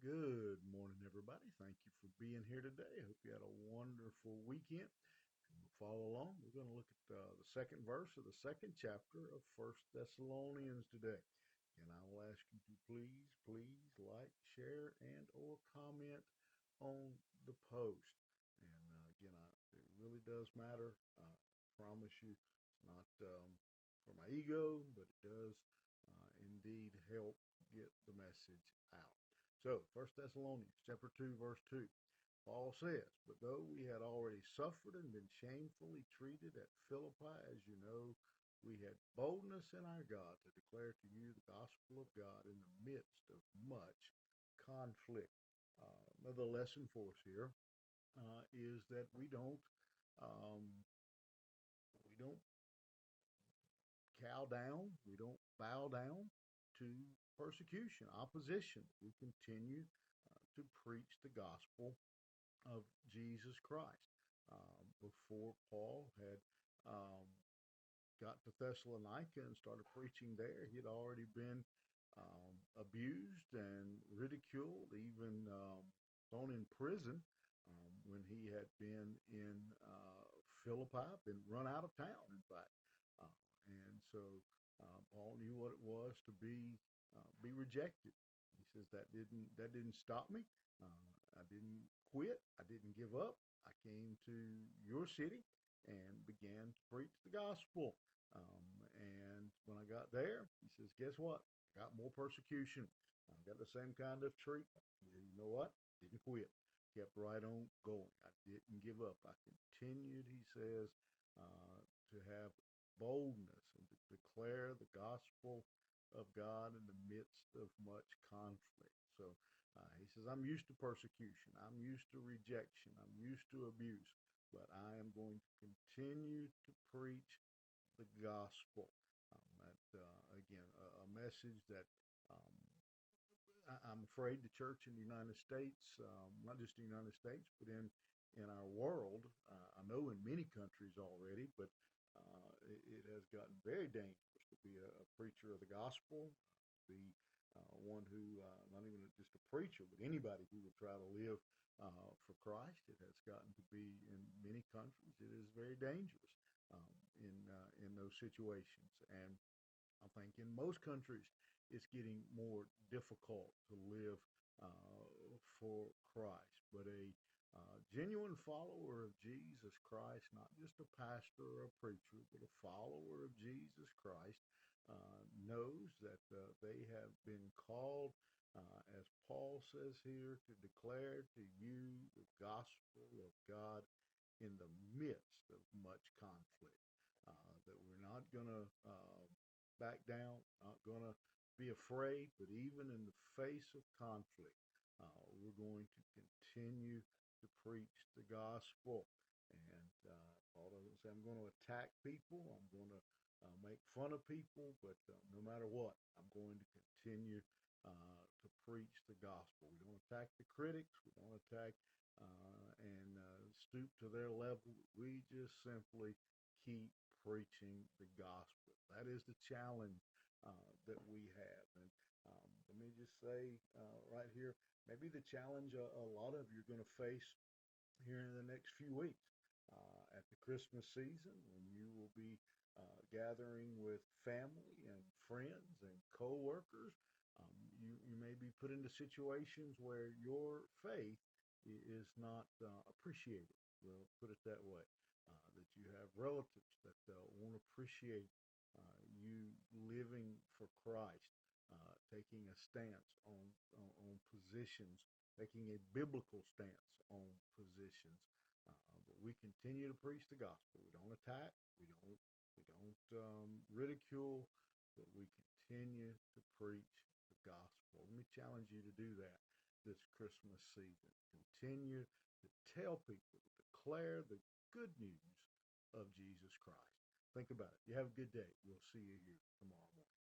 Good morning, everybody. Thank you for being here today. I hope you had a wonderful weekend. Follow along. We're going to look at the second verse of the second chapter of First Thessalonians today. And I will ask you to please like, share, and or comment on the post. And again, it really does matter. I promise you, it's not for my ego, but it does indeed help get the message out. So, First Thessalonians chapter 2, verse 2. Paul says, "But though we had already suffered and been shamefully treated at Philippi, as you know, we had boldness in our God to declare to you the gospel of God in the midst of much conflict." Another lesson for us here is that um, we don't cow down, we don't bow down to persecution, opposition. We continue to preach the gospel of Jesus Christ. Before Paul had um, got to Thessalonica and started preaching there, he had already been abused and ridiculed, even thrown in prison when he had been in Philippi, been run out of town, in fact. And so Paul knew what it was to be rejected. He says that didn't stop me. I didn't quit. I didn't give up. I came to your city and began to preach the gospel. And when I got there, he says, guess what? I got more persecution. I got the same kind of treatment. You know what? Didn't quit. Kept right on going. I didn't give up. I continued, he says, to have boldness and to declare the gospel of God in the midst of much conflict. So he says, I'm used to persecution. I'm used to rejection. I'm used to abuse. But I am going to continue to preach the gospel. Again, a message that um, I'm afraid the church in the United States, not just the United States, but in our world, I know in many countries already, but it has gotten very dangerous to be a preacher of the gospel, be one who, not even just a preacher, but anybody who would try to live for Christ. It has gotten to be in many countries. It is very dangerous in those situations, and I think in most countries it's getting more difficult to live for Christ. But a genuine follower of Jesus Christ, not just a pastor or a preacher, but a follower of Jesus Christ, knows that they have been called, as Paul says here, to declare to you the gospel of God in the midst of much conflict. That we're not going to back down, not going to be afraid, but even in the face of conflict, we're going to continue to preach the gospel. And Paul doesn't say, I'm going to attack people, I'm going to make fun of people, but no matter what, I'm going to continue to preach the gospel. We don't attack the critics, we don't attack and stoop to their level. We just simply keep preaching the gospel. That is the challenge that we have. And let me just say right here, maybe the challenge a lot of you are going to face here in the next few weeks at the Christmas season when you will be gathering with family and friends and co-workers. You may be put into situations where your faith is not appreciated. We'll put it that way. That you have relatives that won't appreciate you living for Christ, taking a stance on positions, taking a biblical stance on positions. But we continue to preach the gospel. We don't attack. We don't ridicule, but we continue to preach the gospel. Let me challenge you to do that this Christmas season. Continue to tell people, to declare the good news of Jesus Christ. Think about it. You have a good day. We'll see you here tomorrow morning.